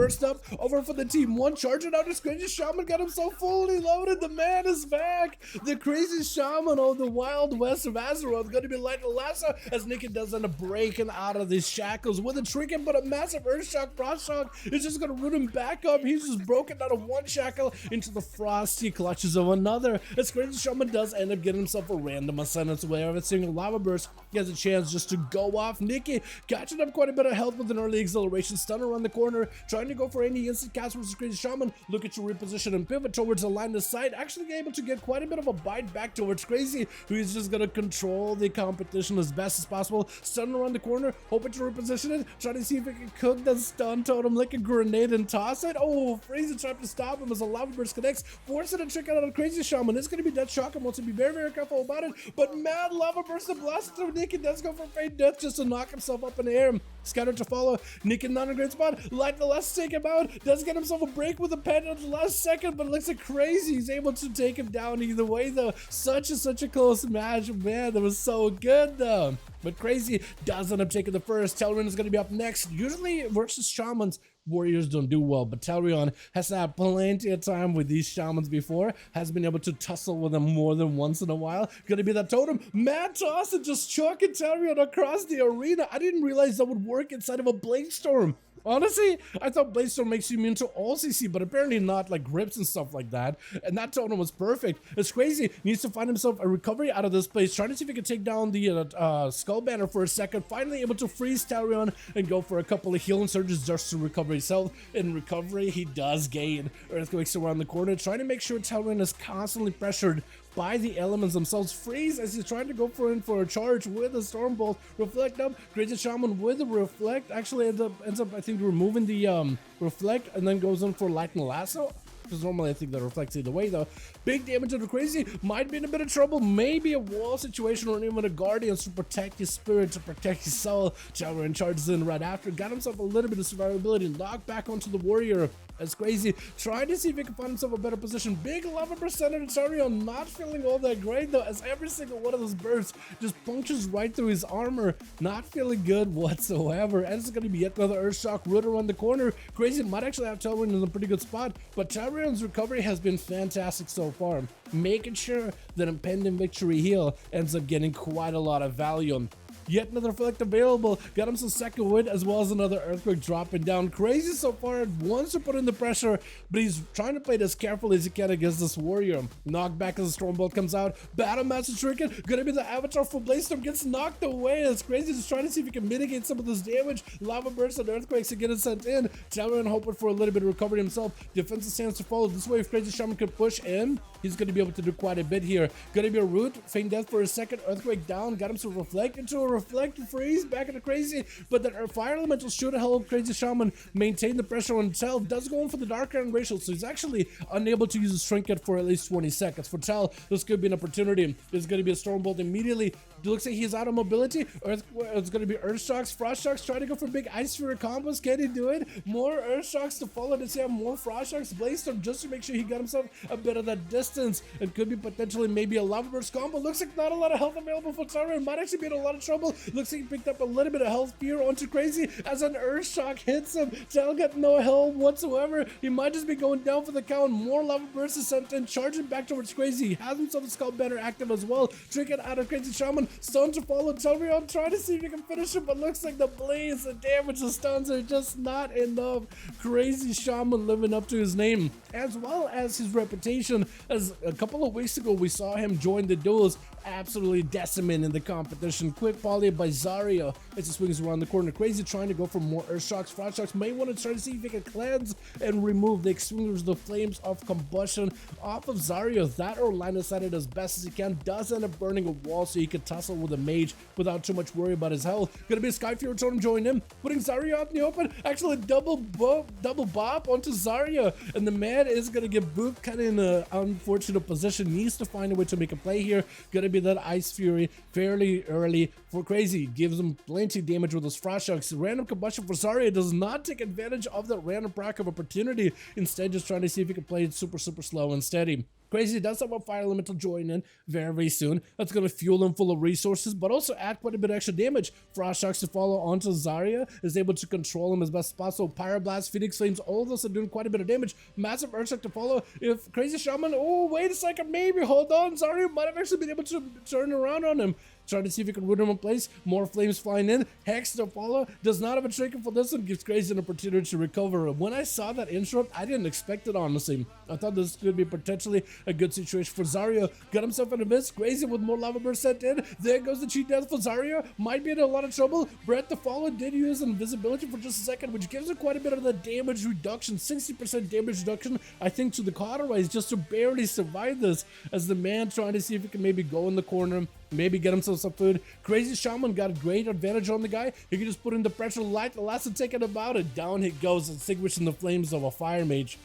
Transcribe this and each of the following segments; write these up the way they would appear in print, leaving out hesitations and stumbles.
burst up over for the team one, charging out his crazy shaman, got himself fully loaded. The man is back. The crazy shaman of the Wild West of Azeroth going to be lighting the lasso as Nikki does end up breaking out of these shackles with a trinket, but a massive Earthshock, Frostshock is just going to root him back up. He's just broken out of one shackle into the frosty clutches of another. As crazy shaman does end up getting himself a random ascendance where every single lava burst he has a chance just to go off. Nikki catching up quite a bit of health with an early acceleration stun around the corner, trying to go for any instant cast versus crazy shaman. Look at you reposition and pivot towards the line of sight, actually able to get quite a bit of a bite back towards crazy, who is just going to control the competition as best as possible. Stun around the corner, hoping to reposition it, trying to see if he can cook the stun totem like a grenade and toss it. Oh, Freezy trying to stop him as a lava burst connects, forcing a trick out of the crazy shaman. It's going to be dead shock and wants to be very, very careful about it, but mad lava burst and blast through Nikki does go for faint death just to knock himself up in the air. Scatter to follow. Nikki not in a great spot. Light the last take him out. Does get himself a break with a pen at the last second, but it looks like crazy. He's able to take him down either way though. Such a close match. Man, that was so good though. But crazy does end up taking the first. Dalaran is going to be up next. Usually versus shamans, warriors don't do well, but Dalaran has had plenty of time with these shamans before, has been able to tussle with them more than once in a while. Gonna be that totem, mad toss and just chucking Dalaran across the arena. I didn't realize that would work inside of a Blade Storm. Honestly, I thought Blade Storm makes you immune to all CC, but apparently not, like grips and stuff like that. And that totem was perfect. It's crazy. Needs to find himself a recovery out of this place. Trying to see if he can take down the skull banner for a second. Finally able to freeze Dalaran and go for a couple of healing surges just to recover his health. In recovery, he does gain earthquakes around the corner, trying to make sure Dalaran is constantly pressured by the elements themselves. Freeze as he's trying to go for a charge with a Stormbolt. Reflect up. Crazy Shaman with a Reflect. Actually ends up I think removing the Reflect and then goes in for Lightning Lasso. Because normally I think that reflects either way though. Big damage to the crazy. Might be in a bit of trouble. Maybe a wall situation or even a Guardians to protect his spirit, to protect his soul. Dalaran charges in right after. Got himself a little bit of survivability. Knocked back onto the warrior. That's crazy. Trying to see if he can find himself a better position. Big 11% of Dalaran not feeling all that great though, as every single one of those bursts just punctures right through his armor. Not feeling good whatsoever. And it's going to be yet another Earthshock root around the corner. Crazy might actually have Dalaran in a pretty good spot, but Dalaran's recovery has been fantastic so far, making sure that impending victory heal ends up getting quite a lot of value. Yet another Reflect available. Got him some second wind as well as another Earthquake dropping down. Crazy so far. Wants to put in the pressure, but he's trying to play it as carefully as he can against this warrior. Knocked back as the Stormbolt comes out. Battle Master Trinket. Gonna be the avatar for Blade Storm. Gets knocked away. It's crazy. Just trying to see if he can mitigate some of this damage. Lava bursts and earthquakes to get it sent in. Dalaran hoping for a little bit of recovery himself. Defensive stance to follow. This way, if Crazy Shaman could push in, he's gonna be able to do quite a bit here. Gonna be a root. Feign death for a second. Earthquake down. Got him to reflect into a Reflect and freeze back into crazy, but that fire elemental should help crazy shaman maintain the pressure on himself. Does go in for the dark iron ratio, so he's actually unable to use his trinket for at least 20 seconds. For Tal, this could be an opportunity. There's going to be a Stormbolt immediately. It looks like he's out of mobility. It's going to be Earthshocks, Frostshocks, trying to go for big Ice Sphere combos. Can he do it? More Earthshocks to follow to see more Frostshocks. Blade Storm just to make sure he got himself a bit of that distance. It could be potentially maybe a Lava Burst combo. Looks like not a lot of health available for Dalaran. Might actually be in a lot of trouble. Looks like he picked up a little bit of health here onto crazy as an Earthshock hits him. Tal got no help whatsoever. He might just be going down for the count. More Lava Burst is sent in, charging back towards crazy. He has himself a Skull Banner active as well. Trinket out of crazy shaman. Stun to follow Dalaran, trying to see if he can finish him, but looks like the blaze, the damage, the stuns are just not enough. Crazy shaman living up to his name, as well as his reputation, as a couple of weeks ago we saw him join the duels, absolutely decimating the competition. Quick poly by Zarya as he swings around the corner. Crazy trying to go for more Earthshocks. Frostshocks may want to try to see if he can cleanse and remove the extinguish the flames of combustion off of Zarya. That or line of sight it as best as he can. Does end up burning a wall so he can tussle with a mage without too much worry about his health. Gonna be a Sky Fury Totem join him, putting Zarya out in the open. Actually double bop onto Zarya, and the man is gonna get booped kind of in an unfortunate position. Needs to find a way to make a play here. Gonna be that Ice Fury fairly early for Crazy. Gives him plenty of damage with those Frostshocks. Random combustion for Zarya does not take advantage of that random proc of opportunity. Instead, just trying to see if he can play it super slow and steady. Crazy does have a fire elemental join in very soon. That's going to fuel him full of resources, but also add quite a bit of extra damage. Frost Shocks to follow onto Zarya is able to control him as best as possible. Pyroblast, Phoenix Flames, all of those are doing quite a bit of damage. Massive Earthshock to follow. If Crazy Shaman, oh, wait a second, maybe, hold on. Zarya might have actually been able to turn around on him. Trying to see if he can root him in place. More flames flying in. Hex to follow. Does not have a trinket for this one. Gives Crazy an opportunity to recover. When I saw that interrupt, I didn't expect it, honestly. I thought this could be potentially a good situation for Zarya. Got himself in a miss. Crazy with more lava burst sent in. There goes the cheat death for Zarya. Might be in a lot of trouble. Breath to follow did use invisibility for just a second, which gives her quite a bit of the damage reduction. 60% damage reduction, I think, to the cauterize just to barely survive this. As the man trying to see if he can maybe go in the corner, maybe get himself some food. Crazy Shaman got a great advantage on the guy. He can just put in the pressure, light the last and take it about it. Down he goes, extinguishing the flames of a fire mage.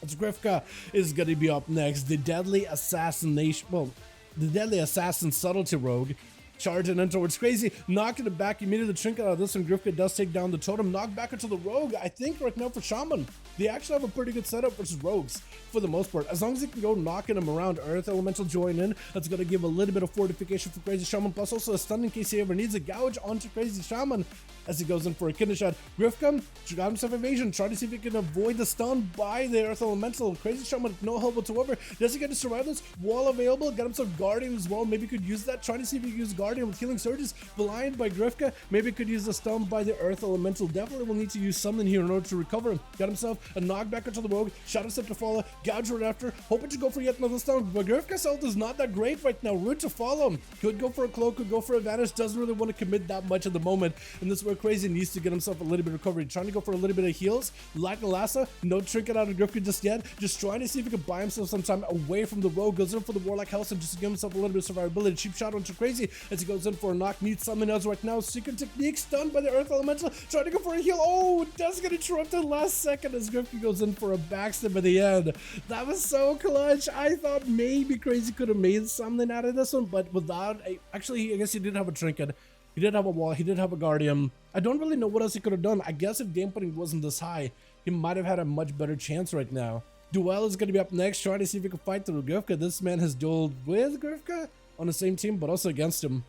As Grifka is going to be up next. The deadly assassination, well, the deadly assassin subtlety rogue. Charging in towards Crazy, knocking it back immediately. Trinket out of this, and Grifka does take down the totem. Knock back into the rogue. I think right now for Shaman, they actually have a pretty good setup versus rogues for the most part. As long as he can go knocking them around, Earth Elemental join in. That's going to give a little bit of fortification for Crazy Shaman, plus also a stun in case he ever needs a gouge onto Crazy Shaman as he goes in for a kidney shot. Grifka got himself evasion, trying to see if he can avoid the stun by the Earth Elemental. Crazy Shaman, no help whatsoever. Does he get to survive this? Wall available, got himself Guardian as well. Maybe could use that. Trying to see if he can use Guardian with healing surges. Blind by Grifka. Maybe could use the stun by the Earth Elemental. Definitely will need to use something here in order to recover. Got himself a knockback into the rogue. Shadow Step to follow. Gouge right after. Hoping to go for yet another stun. But Grifka's health is not that great right now. Root to follow. Could go for a cloak. Could go for a vanish. Doesn't really want to commit that much at the moment. And this is where Crazy needs to get himself a little bit of recovery. Trying to go for a little bit of heals. Light and Lassa. No trinket out of Grifka just yet. Just trying to see if he can buy himself some time away from the rogue. Goes in for the Warlock House and just to give himself a little bit of survivability. Cheap shot onto Crazy as he goes in for a knock. Needs something else right now. Secret technique stunned by the Earth Elemental. Trying to go for a heal. Oh, does get interrupted last second as Grifka goes in for a backstep at the end. That was so clutch. I thought maybe Crazy could have made something out of this one, but without actually, I guess he did have a trinket. He did have a wall. He did have a guardian. I don't really know what else he could have done. I guess if game putting wasn't this high, he might have had a much better chance right now. Duel is going to be up next, trying to see if he can fight through Grifka. This man has dueled with Grifka on the same team, but also against him.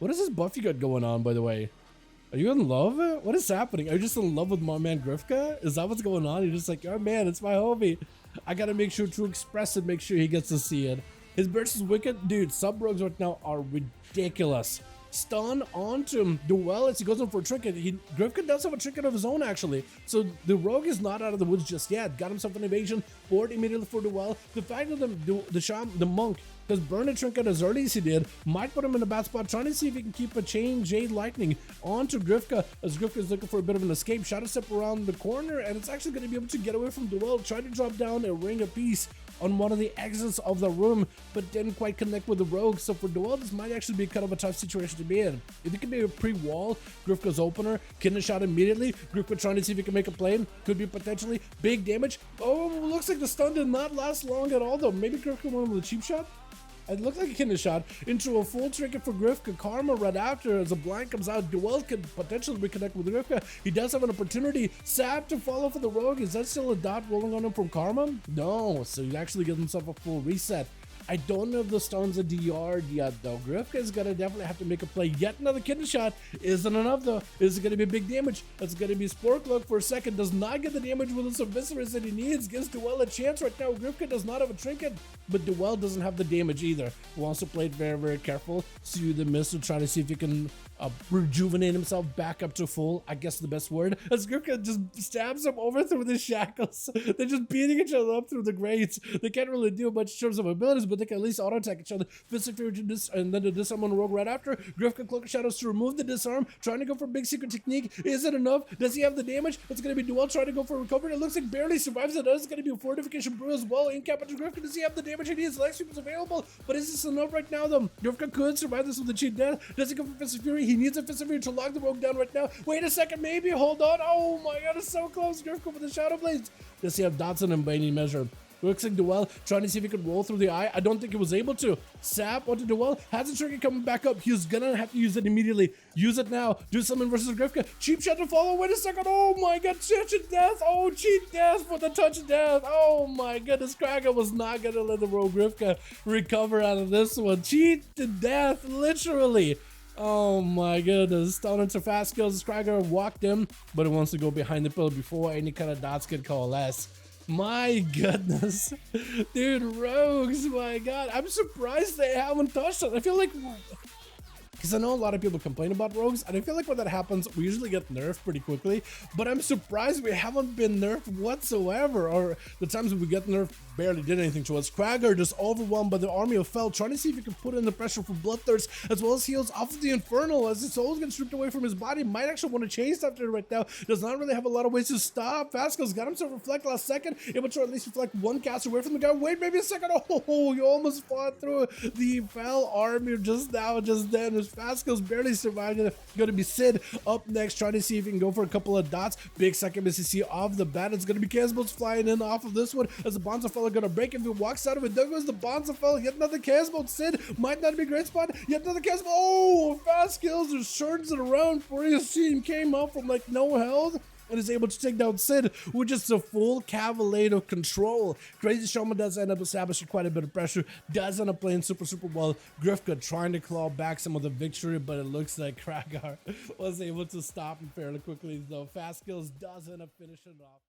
What is this buff you got going on, by the way? Are you in love? What is happening? Are you just in love with my man Grifka? Is that what's going on? You're just like, oh man, it's my homie. I gotta make sure to express it, make sure he gets to see it. His burst is wicked. Dude, sub-rogues right now are ridiculous. Stun onto him. Duel as he goes in for a trinket. Grifka does have a trinket of his own, actually. So the rogue is not out of the woods just yet. Got himself an evasion. Board immediately for Duel. The fact that the monk does burn a trinket as early as he did might put him in a bad spot. Trying to see if he can keep a chain Jade Lightning onto Grifka as Grifka is looking for a bit of an escape. Shadow Step around the corner, and it's actually going to be able to get away from Duel. Trying to drop down a ring of peace on one of the exits of the room, but didn't quite connect with the rogue. So for Duel, this might actually be kind of a tough situation to be in. If it could be a pre-wall, Grifka's opener, kidney shot immediately. Grifka trying to see if he can make a play. Could be potentially big damage. Oh, looks like the stun did not last long at all, though. Maybe Grifka went with a cheap shot. It looked like a kidney shot into a full trinket for Grifka. Karma right after as a blind comes out. Duel could potentially reconnect with Grifka. He does have an opportunity. Sap to follow for the rogue. Is that still a dot rolling on him from Karma? No, so he actually gives himself a full reset. I don't know if the stun's a DR yet, though. Grifka is going to definitely have to make a play. Yet another kidney shot. Isn't enough, though. Is it going to be big damage? That's going to be Spore Cloak for a second. Does not get the damage with some Viscerus that he needs. Gives Duel a chance right now. Grifka does not have a trinket, but Duel doesn't have the damage either. Wants to play it very, very careful. See the miss to try to see if he can rejuvenate himself back up to full, I guess the best word, as Grifka just stabs him over through the shackles. They're just beating each other up through the grates. They can't really do much in terms of abilities, but they can at least auto-attack each other. Fistic Fury and then the disarm on the rogue right after. Grifka Cloak of Shadows to remove the disarm, trying to go for a big secret technique. Is it enough? Does he have the damage? It's going to be Duel trying to go for recovery. It looks like barely survives it. It's going to be a fortification brew as well. In cap into Grifka. Does he have the damage he needs? Leg sweep is available, but is this enough right now, though? Grifka could survive this with a cheat death. Does he go for Fistic Fury? He needs a Fistic Fury to lock the rogue down right now. Wait a second, maybe. Hold on. Oh my god, it's so close. Grifka with the Shadow Blades. Does he have dots on him by any measure? Mixing Duel, trying to see if he could roll through the eye. I don't think he was able to. Sap onto Duel, has a trigger coming back up. He's gonna have to use it immediately. Use it now. Do something versus Grifka. Cheap shot to follow. Wait a second. Oh my god, touch of death. Oh, cheap death for the touch of death. Oh my goodness, Kraga was not gonna let the Rogue Grifka recover out of this one. Cheat to death, literally. Oh my goodness, stun into fast kills. Kraga walked him, but he wants to go behind the pillar before any kind of dots could coalesce. My goodness, dude, rogues, my god, I'm surprised they haven't touched it. I feel like, because I know a lot of people complain about rogues, and I feel like when that happens, we usually get nerfed pretty quickly, but I'm surprised we haven't been nerfed whatsoever, or the times we get nerfed barely did anything to us. Kraga just overwhelmed by the army of Fel, trying to see if he can put in the pressure for Bloodthirst, as well as heals off of the Infernal, as his soul's getting stripped away from his body. Might actually want to chase after it right now. Does not really have a lot of ways to stop. Fascal's got himself Reflect last second, able to at least reflect one cast away from the guy. Wait, maybe a second. Oh, you almost fought through the Fel army just now, just then. As Fascal's barely surviving. Going to be Sid up next, trying to see if he can go for a couple of dots. Big second CC off the bat. It's going to be Casbolt flying in off of this one, as the Bonza fella going to break. If he walks out of it, there goes the Bonza fella. Yet another Casbolt. Sid might not be a great spot. Yet another Casbolt. Oh, fast kills. Just turns it around for his team. Came up from like no health and is able to take down Sid with just a full cavalcade of control. Crazy Shaman does end up establishing quite a bit of pressure, does end up playing super well. Grifka trying to claw back some of the victory, but it looks like Kragar was able to stop him fairly quickly, though. Fast kills does end up finishing it off.